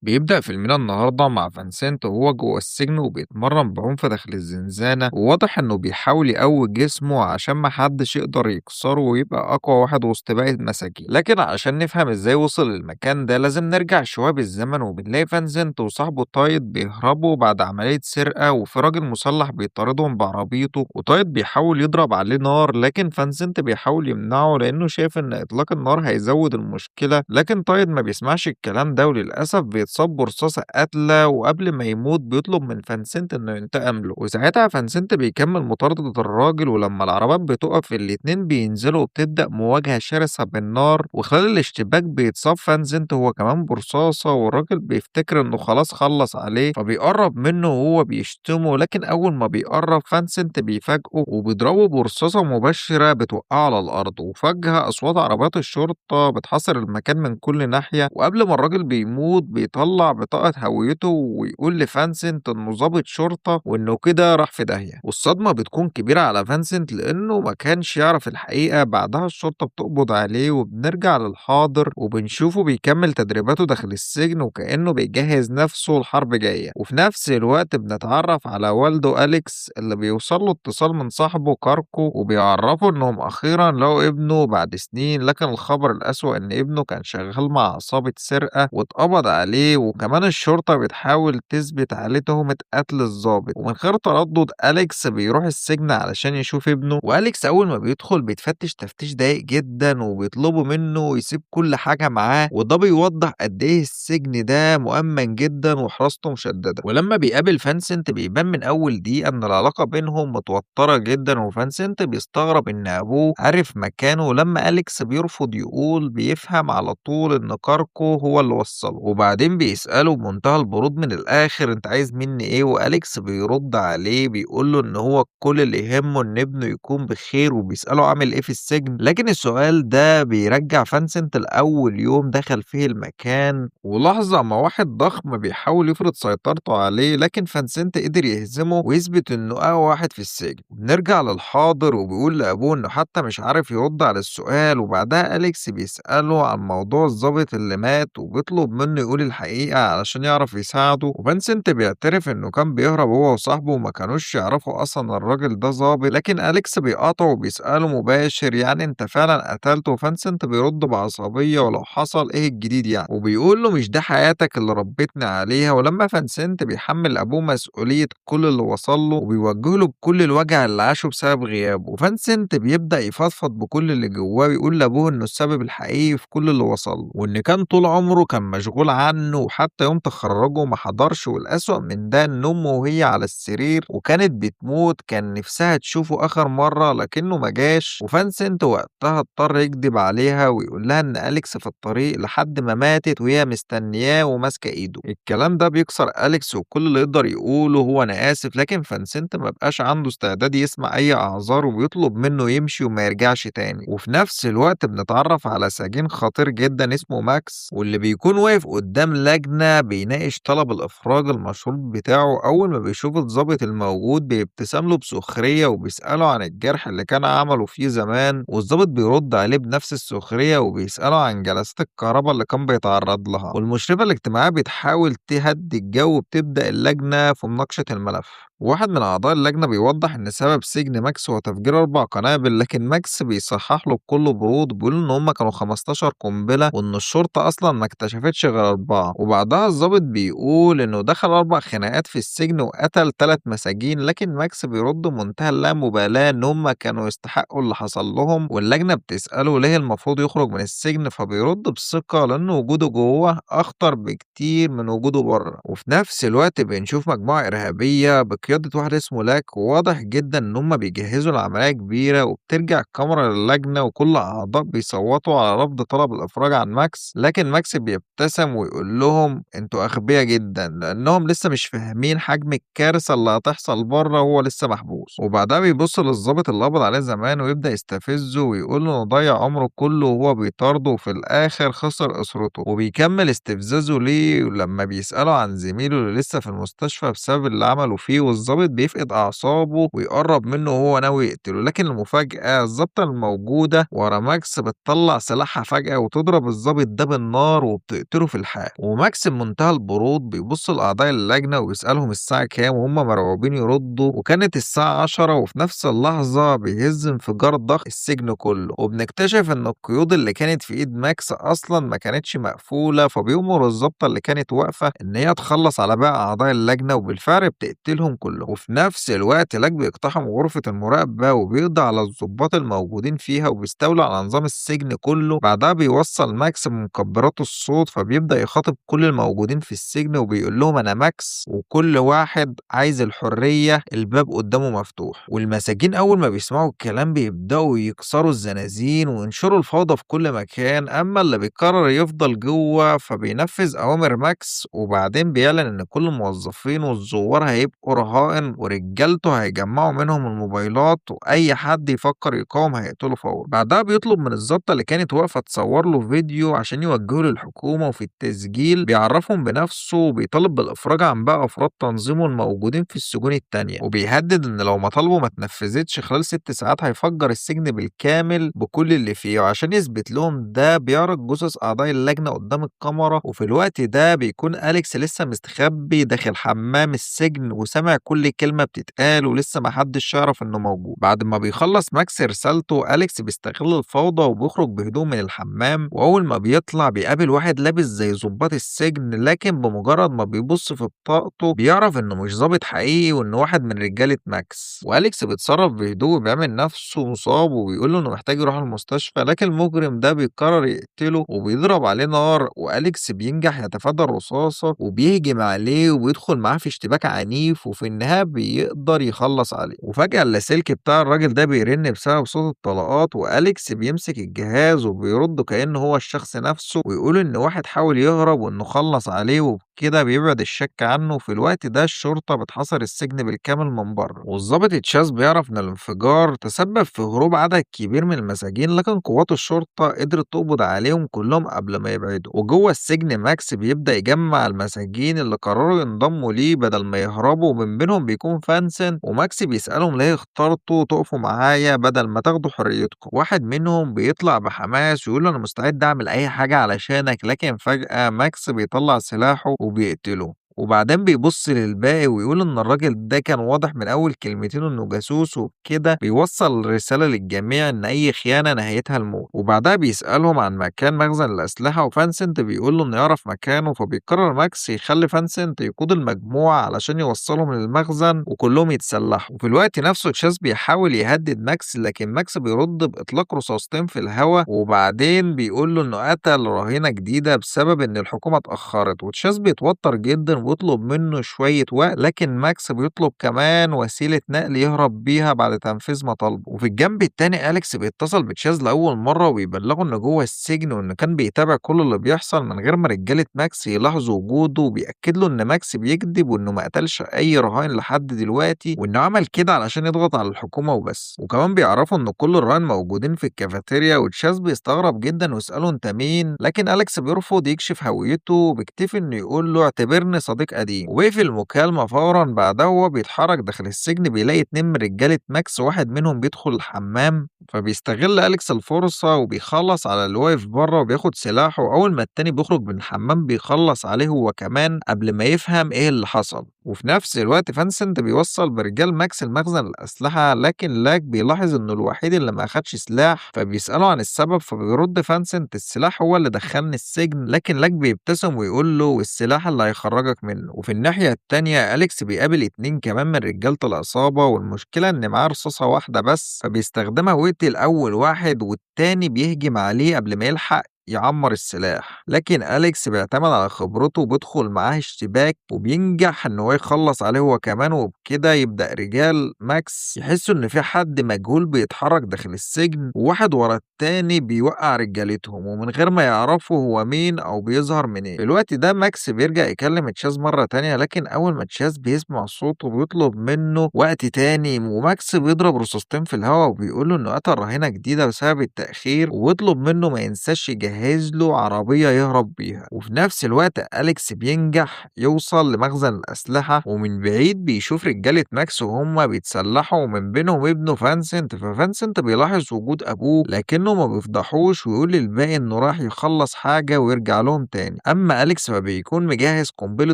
بيبدأ فيلمنا النهاردة مع فانسنت وهو جوه السجن وبيتمرن بعنف داخل الزنزانة، وواضح إنه بيحاول يقوي جسمه عشان محدش يقدر يكسره ويبقى أقوى واحد وسط باقي المساجين. لكن عشان نفهم إزاي وصل للمكان ده لازم نرجع شوية بالزمن، وبنلاقي فانسنت وصاحبه تايد بيهربوا بعد عملية سرقة، وفي راجل مسلح بيطاردهم بعربيته، وتايد بيحاول يضرب عليه نار لكن فانسنت بيحاول يمنعه لأنه شايف إن إطلاق النار هيزود المشكلة. لكن تايد ما بيسمعش الكلام ده وللأسف بيتصاب برصاصة قاتلة، وقبل ما يموت بيطلب من فانسنت إنه ينتقم له، وساعتها فانسنت بيكمل مطاردة الراجل، ولما العربيات بتقف الاتنين بينزلوا وبتبدأ مواجهة شرسة بالنار، وخلال الاشتباك بيتصاب فانسنت هو كمان برصاصة، والراجل بيفتكر إنه خلاص خلص عليه فبيقرب منه وهو بيشتمه، لكن أول ما بيقرب فانسنت بيفاجئه وبيضربه برصاصة مباشرة بتوقعه على الأرض، وفجأة أصوات عربيات الشرطة بتحاصر المكان من كل ناحية، وقبل ما الراجل بيموت بيطلع بطاقة هويته ويقول لفانسنت إنه ضابط شرطة وإنه كده راح في داهية، والصدمة بتكون كبيرة على فانسنت لأنه ما كانش يعرف الحقيقة. بعدها الشرطة بتقبض عليه وبنرجع للحاضر وبنشوفه بيكمل تدريباته داخل السجن وكأنه بيجهز نفسه لحرب جاية، وفي نفس الوقت بنتعرف على والده أليكس اللي بيوصل له اتصال من صاحبه كاركو وبيعرفه إنهم أخيرا لقوا ابنه بعد سنين، لكن الخبر الأسوأ إن ابنه كان شغال مع عصابة سرقة واتقبض عليه، وكمان الشرطة بتحاول تثبت عليه تهمة قتل الضابط، ومن غير تردد أليكس بيروح السجن علشان يشوف ابنه، وأليكس أول ما بيدخل بيتفتش تفتيش ضيق جدا وبيطلبوا منه يسيب كل حاجة معاه، وده بيوضح قد إيه السجن ده مؤمن جدا وحراسته مشددة. ولما بيقابل فانسنت بيبان من أول دقيقة إن العلاقة بينهم متوترة جدا، وفانسنت بيستغرب إن أبوه عارف مكانه لما أليكس بيرفض يقول بيفهم على طول إن كاركو هو اللي وصله، وبعدين بيسأله بمنتهى البرود من الآخر أنت عايز مني إيه، وأليكس بيرد عليه بيقول له إن هو كل اللي يهمه إن ابنه يكون بخير، وبيسأله عامل إيه في السجن، لكن السؤال ده بيرجع فانسنت لأول يوم دخل فيه المكان، ولحظة ما واحد ضخم بيحاول يفرض سيطرته عليه لكن فانسنت قدر يهزمه ويثبت إنه أقوى واحد في السجن. بنرجع للحاضر وبيقول لأبوه إنه حتى مش عارف يرد على السؤال، وبعدها أليكس بيسأله عن موضوع الضابط اللي مات وبيطلب منه يقول الحقيقة علشان يعرف يساعده، وفانسنت بيعترف إنه كان بيهرب هو وصاحبه وما كانوش يعرفوا أصلا الراجل ده ضابط، لكن أليكس بيقاطعه وبيسأله مباشر يعني أنت فعلا قتلته، وفانسنت بيرد بعصبية ولو حصل إيه الجديد يعني، وبيقول له مش ده حياتك اللي ربيتني عليها. ولما فانسنت بيحمل أبوه مسؤولية كل اللي وصل له وبيوجه له بكل الوجع اللي عاشه بسبب غيابه، وفانسنت بيبدأ يفضفض بكل اللي جواه ويقول لأبوه إنه السبب الحقيقي في كل اللي وصل له، وإن كان طول عمره كان مشغول عنه وحتى يوم تخرجه ما حضرش، والأسوأ من ده إن أمه وهي على السرير وكانت بتموت كان نفسها تشوفه آخر مرة لكنه ما جاش، وفانسنت وقتها اضطر يكدب عليها ويقول لها إن أليكس في الطريق لحد ما ماتت وهي مستنياه وماسكة إيده. الكلام ده بيكسر أليكس وكل اللي يقدر يقوله هو أنا آسف، لكن فانسنت ما بقاش عنده استعداد يسمع أي أعذار وبيطلب منه يمشي وما يرجعش تاني. وفي نفس الوقت بنتعرف على سجين خطير جدا اسمه ماكس، واللي بيكون واقف قدام لجنة بيناقش طلب الإفراج المشروط بتاعه، أول ما بيشوف الضابط الموجود بيبتسم له بسخرية وبيسأله عن الجرح اللي كان عمله فيه زمان، والضابط بيرد عليه بنفس السخرية وبيسأله عن جلسات الكهرباء اللي كان بيتعرض لها، والمشرفة الاجتماعية بتحاول تهدي الجو وبتبدأ اللجنة في مناقشة الملف. واحد من أعضاء اللجنة بيوضح إن سبب سجن ماكس هو تفجير 4 قنابل، لكن ماكس بيصحح له بكل برود وبيقول إن هما كانوا 15 قنبلة وإن الشرطة أصلا ما اكتشفتش غير 4، وبعدها الضابط بيقول إنه دخل 4 خناقات في السجن وقتل 3 مساجين، لكن ماكس بيرد بمنتهى اللامبالاة إن هما كانوا يستحقوا اللي حصل لهم، واللجنة بتسأله ليه المفروض يخرج من السجن فبيرد بثقة لأن وجوده جوه أخطر بكتير من وجوده بره. وفي نفس الوقت بنشوف مجموعة إرهابية بقيادة واحد اسمه لاك، وواضح جدا إن هما بيجهزوا لعملية كبيرة، وبترجع الكاميرا للجنة وكل أعضاء بيصوتوا على رفض طلب الإفراج عن ماكس، لكن ماكس بيبتسم ويقول لهم انتوا أغبياء جدا لأنهم لسه مش فاهمين حجم الكارثة اللي هتحصل بره وهو لسه محبوس. وبعدها بيبص للضابط اللي قبض عليه زمان ويبدأ يستفزه ويقول له إنه ضيع عمره كله وهو بيطارده وفي الآخر خسر أسرته، وبيكمل استفزازه ليه لما بيسأله عن زميله اللي لسه في المستشفى بسبب اللي عمله فيه، الضابط بيفقد أعصابه ويقرب منه وهو ناوي يقتله، لكن المفاجأة الضابطة الموجودة ورا ماكس بتطلع سلاحها فجأة وتضرب الضابط ده بالنار وبتقتله في الحال. وماكس بمنتهى البرود بيبص لأعضاء اللجنة ويسألهم الساعة كام وهم مرعوبين يردوا، وكانت الساعة 10. وفي نفس اللحظة بيهز انفجار ضخم السجن كله، وبنكتشف إن القيود اللي كانت في إيد ماكس أصلا ما كانتش مقفولة، فبيأمر الضابطة اللي كانت واقفة إن هي تخلص على باقي أعضاء اللجنة وبالفعل بتقتلهم كلهم. وفي نفس الوقت لاك بيقتحم غرفة المراقبة وبيقضي على الضباط الموجودين فيها وبيستولى على نظام السجن كله. بعدها بيوصل ماكس بمكبرات الصوت فبيبدأ يخاطب كل الموجودين في السجن وبيقول لهم أنا ماكس وكل واحد عايز الحرية الباب قدامه مفتوح. والمساجين أول ما بيسمعوا الكلام بيبدأوا يكسروا الزنازين وينشروا الفوضى في كل مكان، أما اللي بيقرر يفضل جوه فبينفذ أوامر ماكس، وبعدين بيعلن إن كل الموظفين والزوار هيبقوا رهائن ورجالته هيجمعوا منهم الموبايلات وأي حد يفكر يقاوم هيقتله فورا. بعدها بيطلب من الضابطة اللي كانت واقفة تصور له فيديو عشان يوجهه للحكومة، وفي التسجيل بيعرفهم بنفسه وبيطالب بالإفراج عن باقي أفراد تنظيمه الموجودين في السجون التانية، وبيهدد إن لو مطالبه ما اتنفذتش خلال 6 ساعات هيفجر السجن بالكامل بكل اللي فيه. وعشان يثبت لهم ده بيعرض جثث أعضاء اللجنة قدام الكاميرا، وفي الوقت ده بيكون أليكس لسه مستخبي داخل حمام السجن وسامع كل كلمة بتتقال ولسه محدش يعرف إنه موجود. بعد ما بيخلص ماكس رسالته أليكس بيستغل الفوضى وبيخرج بهدوء من الحمام، وأول ما بيطلع بيقابل واحد لابس زي ضباط السجن، لكن بمجرد ما بيبص في بطاقته بيعرف إنه مش ضابط حقيقي وإنه واحد من رجالة ماكس. وأليكس بيتصرف بهدوء وبيعمل نفسه مصاب وبيقول له إنه محتاج يروح المستشفى، لكن المجرم ده بيقرر يقتله وبيضرب عليه نار، وأليكس بينجح يتفادى الرصاصة وبيهجم عليه وبيدخل معاه في اشتباك عنيف، وفي النهاية بيقدر يخلص عليه. وفجأة اللاسلكي بتاع الراجل ده بيرن بسبب صوت الطلقات، وأليكس بيمسك الجهاز وبيرد كأنه هو الشخص نفسه ويقول إن واحد حاول يهرب وإنه خلص عليه، وبكده بيبعد الشك عنه. في الوقت ده الشرطة بتحاصر السجن بالكامل من بره، والضابط تشاز بيعرف إن الانفجار تسبب في هروب عدد كبير من المساجين، لكن قوات الشرطة قدرت تقبض عليهم كلهم قبل ما يبعدوا. وجوه السجن ماكس بيبدأ يجمع المساجين اللي قرروا ينضموا ليه بدل ما يهربوا، ومن بينهم بيكون فانسن، وماكس بيسألهم ليه اخترتوا تقفوا معايا بدل ما تاخدوا حريتكم. واحد منهم بيطلع بحماس ويقول له انا مستعد اعمل اي حاجة علشانك، لكن فجأة ماكس بيطلع سلاحه وبيقتله. وبعدين بيبص للباقي ويقول إن الراجل ده كان واضح من أول كلمتين إنه جاسوس، وبكده بيوصل رسالة للجميع إن أي خيانة نهايتها الموت. وبعدها بيسألهم عن مكان مخزن الأسلحة وفانسنت بيقول له إنه يعرف مكانه، فبيقرر ماكس يخلي فانسنت يقود المجموعة علشان يوصلهم للمخزن وكلهم يتسلحوا. وفي الوقت نفسه تشاز بيحاول يهدد ماكس، لكن ماكس بيرد بإطلاق رصاصتين في الهواء، وبعدين بيقول له إنه قتل رهينة جديدة بسبب إن الحكومة اتأخرت. وتشاز بيتوتر جدا ويطلب منه شوية وقت، لكن ماكس بيطلب كمان وسيلة نقل يهرب بيها بعد تنفيذ مطالبه. وفي الجنب التاني أليكس بيتصل بتشاز لأول مرة وبيبلغه إنه جوه السجن وإنه كان بيتابع كل اللي بيحصل من غير ما رجالة ماكس يلاحظوا وجوده، وبيأكد له إن ماكس بيكذب وإنه ما قتلش أي رهائن لحد دلوقتي، وإنه عمل كده علشان يضغط على الحكومة وبس. وكمان بيعرفوا إن كل الرهائن موجودين في الكافيتيريا، وتشاز بيستغرب جدا ويسأله أنت مين، لكن أليكس بيرفض يكشف هويته وبيكتفي إنه يقول له اعتبرني صديق قديم، وبيقفل المكالمة فورا. بعدها وهو بيتحرك داخل السجن بيلاقي 2 من رجالة ماكس، واحد منهم بيدخل الحمام، فبيستغل أليكس الفرصة وبيخلص على اللي واقف بره وبياخد سلاحه. أول ما التاني بيخرج من الحمام بيخلص عليه هو كمان قبل ما يفهم إيه اللي حصل. وفي نفس الوقت فانسنت بيوصل برجال ماكس المخزن الأسلحة، لكن لاك بيلاحظ إنه الوحيد اللي ما أخدش سلاح، فبيسأله عن السبب، فبيرد فانسنت السلاح هو اللي دخلني السجن، لكن لاك بيبتسم ويقول له والسلاح اللي هيخرجك منه. وفي الناحية التانية أليكس بيقابل 2 كمان من رجالة العصابة، والمشكلة إن معاه رصاصة واحدة بس، فبيستخدمها ويقتل أول واحد والتاني بيهجم عليه قبل ما يلحق يعمر السلاح، لكن أليكس بيعتمد على خبرته وبيدخل معاه اشتباك وبينجح إن هو يخلص عليه هو كمان. وبكده يبدأ رجال ماكس يحسوا إن في حد مجهول بيتحرك داخل السجن، وواحد ورا التاني بيوقع رجالتهم ومن غير ما يعرفوا هو مين أو بيظهر منين. في الوقت ده ماكس بيرجع يكلم تشاز مرة تانية، لكن أول ما تشاز بيسمع صوته بيطلب منه وقت تاني، وماكس بيضرب رصاصتين في الهواء وبيقول له إنه قتل رهينة جديدة بسبب التأخير، ويطلب منه ما ينساش يجهز بيجهز له عربية يهرب بيها، وفي نفس الوقت أليكس بينجح يوصل لمخزن الأسلحة، ومن بعيد بيشوف رجالة ماكس وهم بيتسلحوا ومن بينهم ابنه فانسنت. ففانسنت بيلاحظ وجود أبوه لكنه ما بيفضحوش ويقول للباقي إنه راح يخلص حاجة ويرجع لهم تاني. أما أليكس فبيكون مجهز قنبلة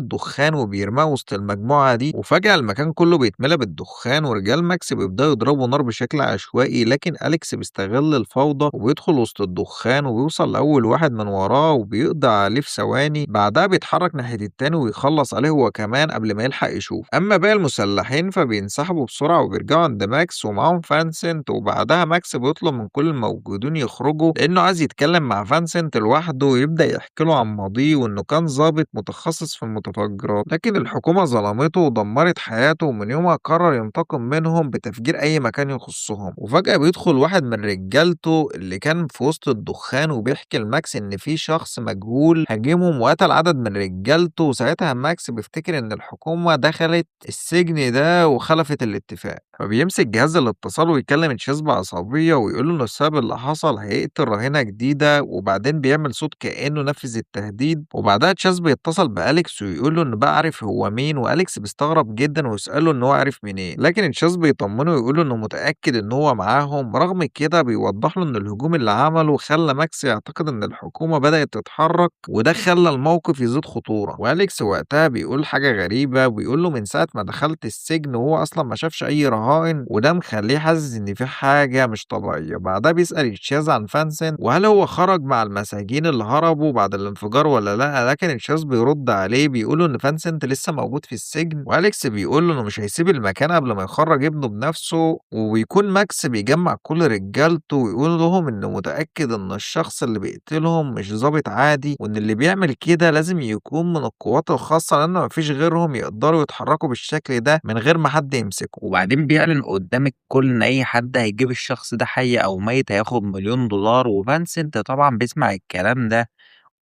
دخان وبيرميها وسط المجموعة دي، وفجأة المكان كله بيتملى بالدخان ورجال ماكس بيبدأوا يضربوا نار بشكل عشوائي، لكن أليكس بيستغل الفوضى وبيدخل وسط الدخان وبيوصل لأول واحد من وراه وبيقضي عليه في ثواني. بعدها بيتحرك ناحية التاني ويخلص عليه هو كمان قبل ما يلحق يشوف. أما باقي المسلحين فبينسحبوا بسرعة وبيرجعوا عند ماكس ومعاهم فانسنت، وبعدها ماكس بيطلب من كل الموجودين يخرجوا لأنه عايز يتكلم مع فانسنت لوحده ويبدأ يحكي له عن ماضيه وإنه كان ضابط متخصص في المتفجرات، لكن الحكومة ظلمته ودمرت حياته، ومن يومها قرر ينتقم منهم بتفجير أي مكان يخصهم. وفجأة بيدخل واحد من رجالته اللي كان في وسط الدخان وبيحكي لماكس إن في شخص مجهول هاجمهم وقتل عدد من رجالته، وساعتها ماكس بيفتكر إن الحكومة دخلت السجن ده وخلفت الاتفاق، فبيمسك جهاز الاتصال ويكلم تشيز بعصبية ويقول له إن السبب اللي حصل هيقتل رهينة جديدة، وبعدين بيعمل صوت كأنه نفذ التهديد. وبعدها تشيز بيتصل بأليكس ويقول له إنه بقى عارف هو مين، وأليكس بيستغرب جدا ويسأله إن هو عارف منين، لكن تشيز بيطمنه ويقول له إنه متأكد إن هو معاهم. رغم كده بيوضح له إن الهجوم اللي عمله خلى ماكس يعتقد إن الحكومة بدأت تتحرك، وده خلى الموقف يزيد خطورة. وأليكس وقتها بيقول حاجة غريبة، وبيقول له من ساعة ما دخلت السجن وهو أصلا ما شافش أي رهائن، وده مخليه حاسس إن في حاجة مش طبيعية. بعدها بيسأل تشيز عن فانسن وهل هو خرج مع المساجين اللي هربوا بعد الانفجار ولا لأ، لكن تشيز بيرد عليه بيقول له إن فانسنت لسه موجود في السجن، وأليكس بيقول له إنه مش هيسيب المكان قبل ما يخرج ابنه بنفسه. وبيكون ماكس بيجمع كل رجالته ويقول لهم إنه متأكد إن الشخص اللي بيقتلهم مش ضابط عادي، وإن اللي بيعمل كده لازم يكون من القوات الخاصة لأن مفيش غيرهم يقدروا يتحركوا بالشكل ده من غير ما حد يمسكه. وبعدين بيعلن قدام الكل إن أي حد هيجيب الشخص ده حي أو ميت هياخد $1,000,000. وفانسنت طبعا بيسمع الكلام ده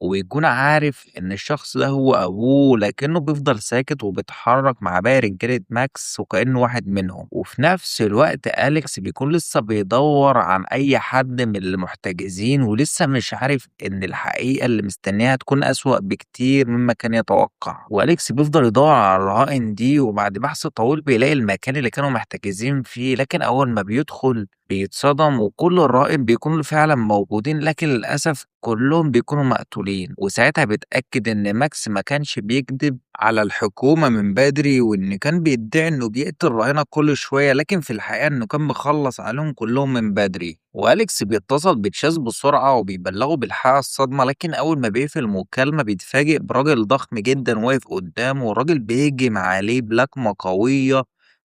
وبيكون عارف إن الشخص ده هو أبوه، لكنه بيفضل ساكت وبيتحرك مع باقي رجالة ماكس وكأنه واحد منهم. وفي نفس الوقت أليكس بيكون لسه بيدور عن أي حد من المحتجزين ولسه مش عارف إن الحقيقة اللي مستنيها تكون أسوأ بكتير مما كان يتوقع. وأليكس بيفضل يدور على الرهائن دي وبعد بحث طويل بيلاقي المكان اللي كانوا محتجزين فيه، لكن أول ما بيدخل بيتصدم وكل الرهائن بيكونوا فعلا موجودين، لكن للأسف كلهم بيكونوا مقتولين. وساعتها بيتأكد إن ماكس ما كانش بيكذب على الحكومة من بدري، وإن كان بيدعي إنه بيقتل رهينة كل شوية، لكن في الحقيقة إنه كان مخلص عليهم كلهم من بدري. وأليكس بيتصل بتشاز بسرعة وبيبلغه بالحقيقة الصدمة، لكن أول ما بيقفل المكالمة بيتفاجئ براجل ضخم جدا واقف قدامه، والراجل بيهجم عليه بلكمة قوية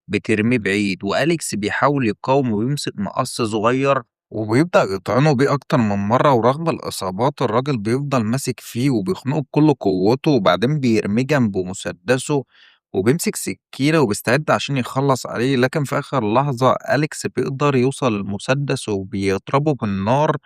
بترميه بعيد. وأليكس بيحاول يقاوم وبيمسك مقص صغير وبيبدأ يطعنه بيه أكتر من مرة، ورغم الإصابات الراجل بيفضل ماسك فيه وبيخنقه بكل قوته، وبعدين بيرميه جنب مسدسه وبيمسك سكينة وبيستعد عشان يخلص عليه، لكن في آخر لحظة أليكس بيقدر يوصل للمسدس وبيضربه بالنار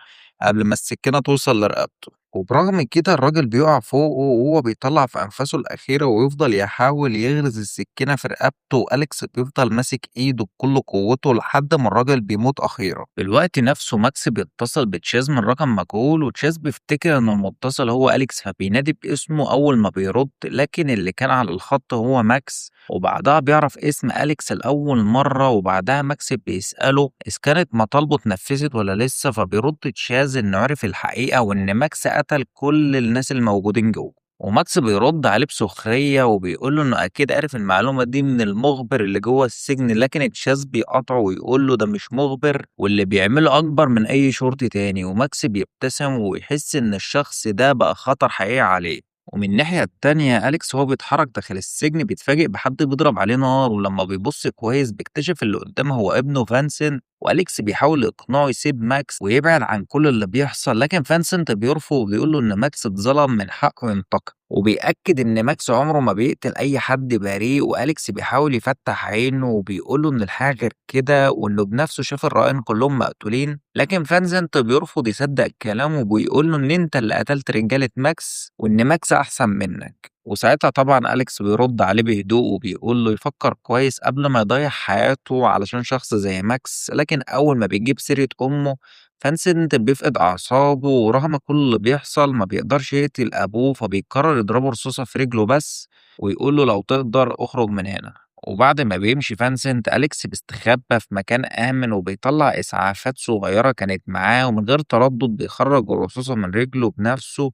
قبل ما السكينة توصل لرقبته. وبرغم كده الراجل بيقع فوقه وهو بيطلع في أنفاسه الأخيرة ويفضل يحاول يغرز السكينة في رقبته، وأليكس بيفضل ماسك إيده بكل قوته لحد ما الراجل بيموت أخيرا. في الوقت نفسه ماكس بيتصل بتشيز من رقم مجهول، وتشيز بيفتكر إن المتصل هو أليكس فبينادي باسمه أول ما بيرد، لكن اللي كان على الخط هو ماكس. وبعدها بيعرف اسم أليكس لأول مرة، وبعدها ماكس بيسأله إذا كانت مطالبه اتنفذت ولا لسه، فبيرد تشاز إنه عرف الحقيقة وإن ماكس قتل كل الناس الموجودين جوه. وماكس بيرد عليه بسخرية وبيقول له إنه أكيد عرف المعلومة دي من المخبر اللي جوه السجن، لكن تشاز بيقاطعه ويقول له ده مش مخبر واللي بيعمله أكبر من أي شرطي تاني. وماكس بيبتسم ويحس إن الشخص ده بقى خطر حقيقي عليه. ومن الناحية التانية أليكس وهو بيتحرك داخل السجن بيتفاجئ بحد بيضرب عليه نار، ولما بيبص كويس بيكتشف اللي قدامه هو ابنه فانسن. وأليكس بيحاول يقنعه يسيب ماكس ويبعد عن كل اللي بيحصل، لكن فانسنت بيرفض وبيقول له إن ماكس اتظلم من حقه ينتقم، وبيأكد إن ماكس عمره ما بيقتل أي حد بريء. وأليكس بيحاول يفتح عينه وبيقول له إن الحاجة غير كده وإنه بنفسه شاف الرهائن كلهم مقتولين، لكن فانسنت بيرفض يصدق كلامه وبيقول له إن أنت اللي قتلت رجالة ماكس وإن ماكس أحسن منك. وساعتها طبعا أليكس بيرد عليه بهدوء وبيقول له يفكر كويس قبل ما يضيع حياته علشان شخص زي ماكس، لكن أول ما بيجيب سيرة أمه فانسنت بيفقد أعصابه ورغم كل اللي بيحصل ما بيقدرش يقتل أبوه، فبيقرر يضربه رصاصة في رجله بس ويقول له لو تقدر اخرج من هنا. وبعد ما بيمشي فانسنت، أليكس بيستخبى في مكان آمن وبيطلع إسعافات صغيرة كانت معاه، ومن غير تردد بيخرج الرصاصة من رجله بنفسه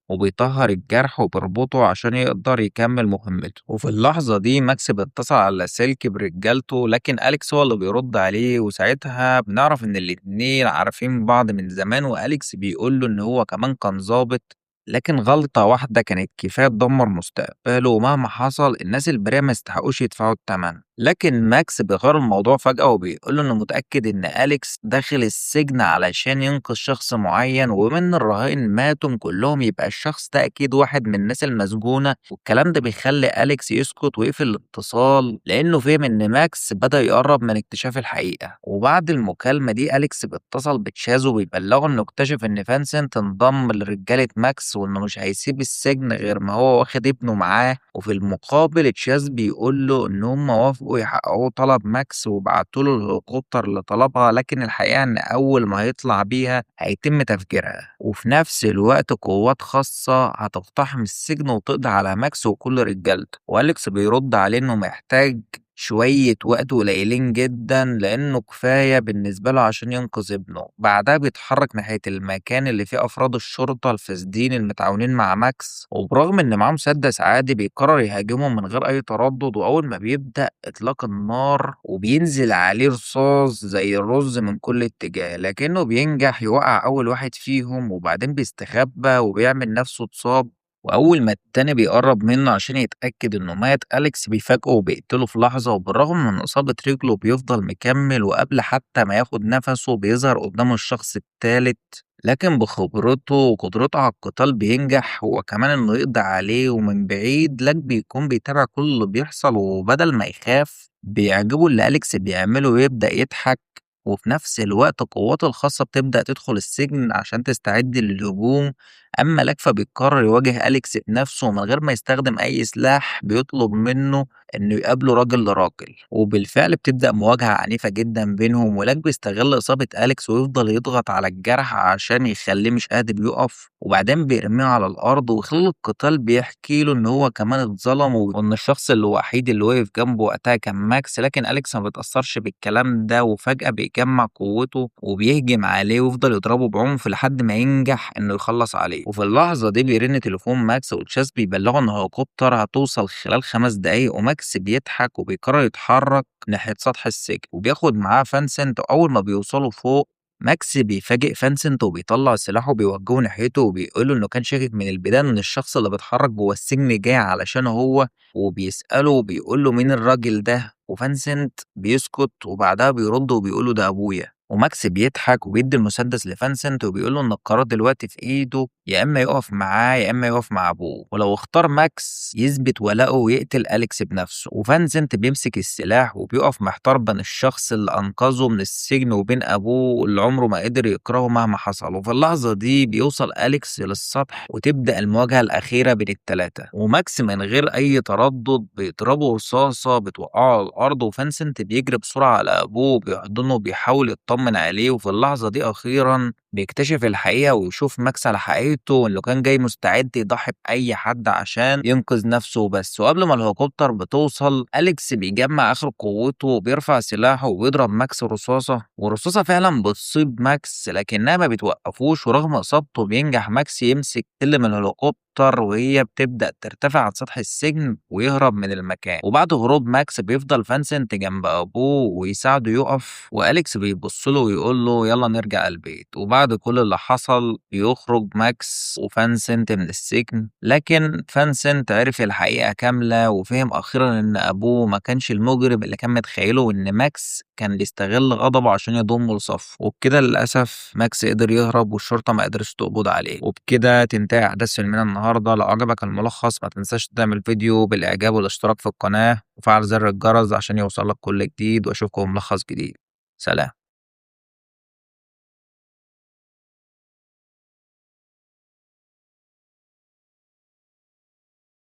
وبيطهّر الجرح وبيربطه عشان يقدر يكمّل مهمته. وفي اللحظة دي ماكس بيتصل على اللاسلكي برجالته، لكن أليكس هو اللي بيرُد عليه، وساعتها بنعرف إن الاتنين عارفين بعض من زمان، وأليكس بيقول له إن هو كمان كان ضابط، لكن غلطة واحدة كانت كفاية تدمّر مستقبله، ومهما حصل الناس البريئة ما يستحقوش يدفعوا التمن. لكن ماكس بيغيّر الموضوع فجأة وبيقول له إنه متأكد إن أليكس داخل السجن علشان ينقذ شخص معيّن، وبما إن الرهائن ماتوا كلّهم يبقى الشخص ده أكيد واحد من الناس المسجونة، والكلام ده بيخلّي أليكس يسكت ويقفل الاتصال، لإنه فِهم إن ماكس بدأ يقرّب من اكتشاف الحقيقة. وبعد المكالمة دي أليكس بيتصل بتشاز وبيبلّغه إنه اكتشف إن فانسنت انضم لرجالة ماكس، وإنه مش هيسيب السجن غير ما هو واخد ابنه معاه. وفي المقابل تشاز بيقول له إن هم وافقوا يحققوا طلب ماكس وبعتوا له الهليكوبتر اللي طلبها، لكن الحقيقة إن أول ما هيطلع بيها هيتم تفجيرها. وفي نفس الوقت قوات خاصة هتقتحم السجن وتقضي على ماكس وكل رجالته، وأليكس بيرد عليه إنه محتاج شوية وقت قليلين جدًا لإنه كفاية بالنسبة له عشان ينقذ ابنه. بعدها بيتحرك ناحية المكان اللي فيه أفراد الشرطة الفاسدين المتعاونين مع ماكس، وبرغم إن معاه مسدس عادي بيقرر يهاجمهم من غير أي تردد. وأول ما بيبدأ إطلاق النار وبينزل عليه رصاص زي الرز من كل اتجاه، لكنه بينجح يوقع أول واحد فيهم وبعدين بيستخبى وبيعمل نفسه اتصاب. وأول ما التاني بيقرب منه عشان يتأكد إنه مات، أليكس بيفاجئه وبيقتله في لحظة، وبالرغم من إصابة رجله بيفضل مكمل، وقبل حتى ما ياخد نفسه بيظهر قدامه الشخص التالت، لكن بخبرته وقدرته على القتال بينجح هو كمان إنه يقضي عليه ومن بعيد، لك بيكون بيتابع كل اللي بيحصل، وبدل ما يخاف بيعجبه اللي أليكس بيعمله ويبدأ يضحك. وفي نفس الوقت القوات الخاصة بتبدأ تدخل السجن عشان تستعد للهجوم، أمّا لاك فبيقرر يواجه أليكس بنفسه ومن غير ما يستخدم أي سلاح، بيطلب منه إنه يقابله راجل لراجل، وبالفعل بتبدأ مواجهة عنيفة جدًا بينهم، ولاك بيستغل إصابة أليكس ويفضل يضغط على الجرح عشان يخلّيه مش قادر يقف، وبعدين بيرميه على الأرض. وخلال القتال بيحكي له إن هو كمان اتظلم وإن الشخص الوحيد اللي وقف جنبه وقتها كان ماكس، لكن أليكس ما بيتأثرش بالكلام ده، وفجأة بيجمّع قوته وبيهجم عليه ويفضل يضربه بعنف لحد ما ينجح إنه يخلّص عليه. وفي اللحظة دي بيرن تليفون ماكس وتشاس بيبلغه إن هليكوبتر هتوصل خلال 5 دقايق، وماكس بيضحك وبيقرر يتحرك ناحية سطح السجن وبياخد معاه فانسنت. وأول ما بيوصلوا فوق، ماكس بيفاجئ فانسنت وبيطلع سلاحه وبيوجهه ناحيته وبيقول له إنه كان شاكك من البداية إن الشخص اللي بيتحرك جوه السجن جاي علشانه هو، وبيسأله وبيقول له مين الراجل ده، وفانسنت بيسكت وبعدها بيرد وبيقول له ده أبويا. وماكس بيضحك وبيدي المسدس لفانسنت وبيقول له إن القرار دلوقتي في إيده، يا إما يقف معاه يا إما يقف مع أبوه، ولو اختار ماكس يثبت ولاءه ويقتل أليكس بنفسه. وفانسنت بيمسك السلاح وبيقف محتار بين الشخص اللي أنقذه من السجن وبين أبوه اللي عمره ما قدر يكرهه مهما حصل. وفي اللحظة دي بيوصل أليكس للسطح وتبدأ المواجهة الأخيرة بين التلاتة، وماكس من غير أي تردد بيضربه رصاصة بتوقعه على الأرض، وفانسنت بيجري بسرعة على أبوه وبيحضنه وبيحاول يطمن عليه. وفي اللحظة دي أخيرا بيكتشف الحقيقة ويشوف ماكس على حقيقته، وإنه كان جاي مستعد يضحي بأي حد عشان ينقذ نفسه بس. وقبل ما الهليكوبتر بتوصل، أليكس بيجمع آخر قوته وبيرفع سلاحه وبيضرب ماكس رصاصة، والرصاصة فعلا بتصيب ماكس لكنها ما بتوقفوش، ورغم إصابته بينجح ماكس يمسك سلم الهليكوبتر وهي بتبدأ ترتفع عن سطح السجن ويهرب من المكان. وبعد هروب ماكس بيفضل فانسنت جنب أبوه ويساعده يقف، وأليكس بيبص له ويقول له يلا نرجع البيت. وبعد كل اللي حصل بيخرج ماكس وفانسنت من السجن، لكن فانسنت عرف الحقيقة كاملة وفهم أخيرا إن أبوه ما كانش المجرم اللي كان متخيله، وإن ماكس كان بيستغل غضبه عشان يضمه لصفه. وبكده للأسف ماكس قدر يهرب والشرطة ما قدرتش تقبض عليه. وبكده تنتهي أحداث فيلمنا النهاردة. لو عجبك الملخص ما تنساش تعمل فيديو بالإعجاب والاشتراك في القناة وفعل زر الجرس عشان يوصلك كل جديد، وأشوفكم في ملخص جديد. سلام.